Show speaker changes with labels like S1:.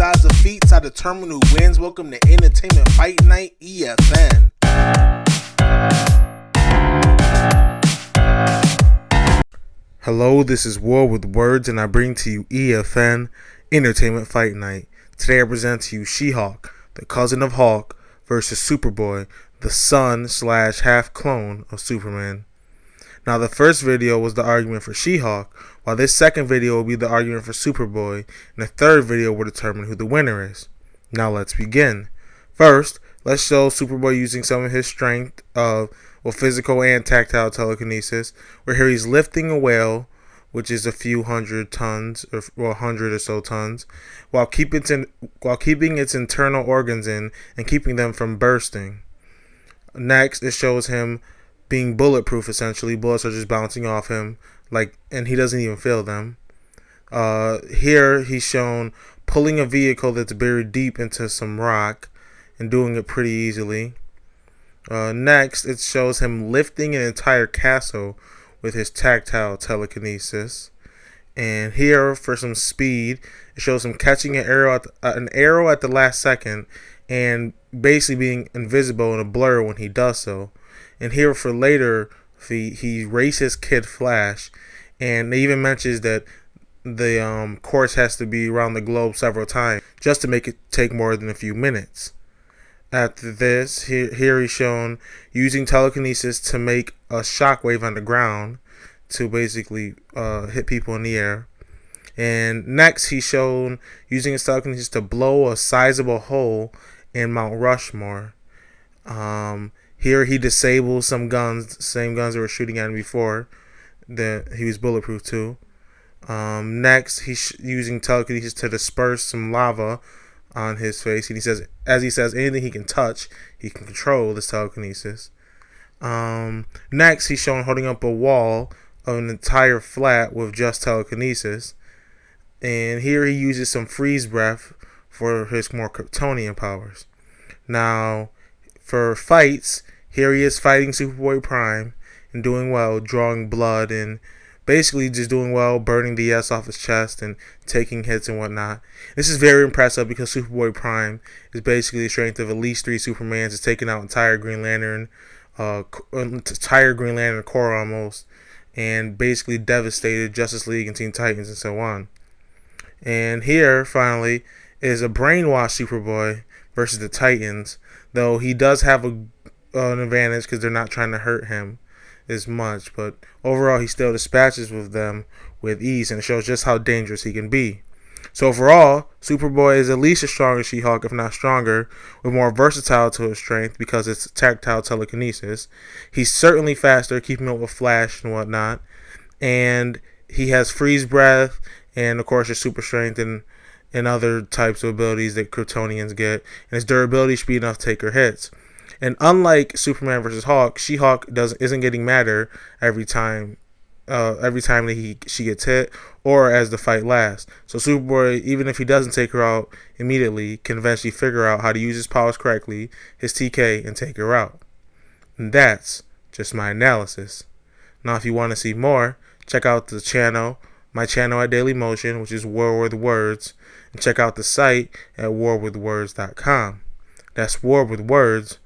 S1: Besides the feats, I determine who wins. Welcome to Entertainment Fight Night, EFN. Hello, this is War with Words, and I bring to you EFN, Entertainment Fight Night. Today I present to you She-Hulk, the cousin of Hulk, versus Superboy, the son/half clone of Superman. Now, the first video was the argument for She-Hulk, while this second video will be the argument for Superboy, and the third video will determine who the winner is. Now, let's begin. First, let's show Superboy using some of his strength of physical and tactile telekinesis, where here he's lifting a whale, which is a few hundred tons, or 100 or so tons, while keeping its internal organs in and keeping them from bursting. Next, it shows him being bulletproof, essentially. Bullets are just bouncing off him, and he doesn't even feel them. Here he's shown pulling a vehicle that's buried deep into some rock and doing it pretty easily. Next, it shows him lifting an entire castle with his tactile telekinesis. And here, for some speed, it shows him catching an arrow at the last second and basically being invisible in a blur when he does so. And here for later, he races Kid Flash, and they even mentions that the course has to be around the globe several times just to make it take more than a few minutes. After this, here he's shown using telekinesis to make a shockwave on the ground to basically hit people in the air. And next, he's shown using his telekinesis to blow a sizable hole in Mount Rushmore. Here he disables some guns, the same guns that were shooting at him before, that he was bulletproof to. Next, he's using telekinesis to disperse some lava on his face. And he says, anything he can touch, he can control this telekinesis. Next, he's shown holding up a wall of an entire flat with just telekinesis. And here he uses some freeze breath for his more Kryptonian powers. Now, for fights, here he is fighting Superboy Prime and doing well, drawing blood and basically just doing well, burning the S off his chest and taking hits and whatnot. This is very impressive because Superboy Prime is basically the strength of at least 3 Supermans. It's taken out entire Green Lantern Corps almost, and basically devastated Justice League and Teen Titans and so on. And here, finally, is a brainwashed Superboy versus the Titans, though he does have an advantage because they're not trying to hurt him as much, but overall he still dispatches with them with ease, and it shows just how dangerous he can be. So overall, Superboy is at least as strong as She-Hulk, if not stronger, with more versatile to his strength because it's tactile telekinesis. He's certainly faster, keeping up with Flash and whatnot, and he has freeze breath and of course his super strength and other types of abilities that Kryptonians get, and his durability should be enough to take her hits. And unlike Superman versus Hulk, She-Hulk isn't getting madder every time that she gets hit or as the fight lasts. So Superboy, even if he doesn't take her out immediately, can eventually figure out how to use his powers correctly, his TK, and take her out. And that's just my analysis. Now, if you want to see more, check out the channel, my channel at Daily Motion, which is War with Words, and check out the site at warwithwords.com. That's warwithwords.com.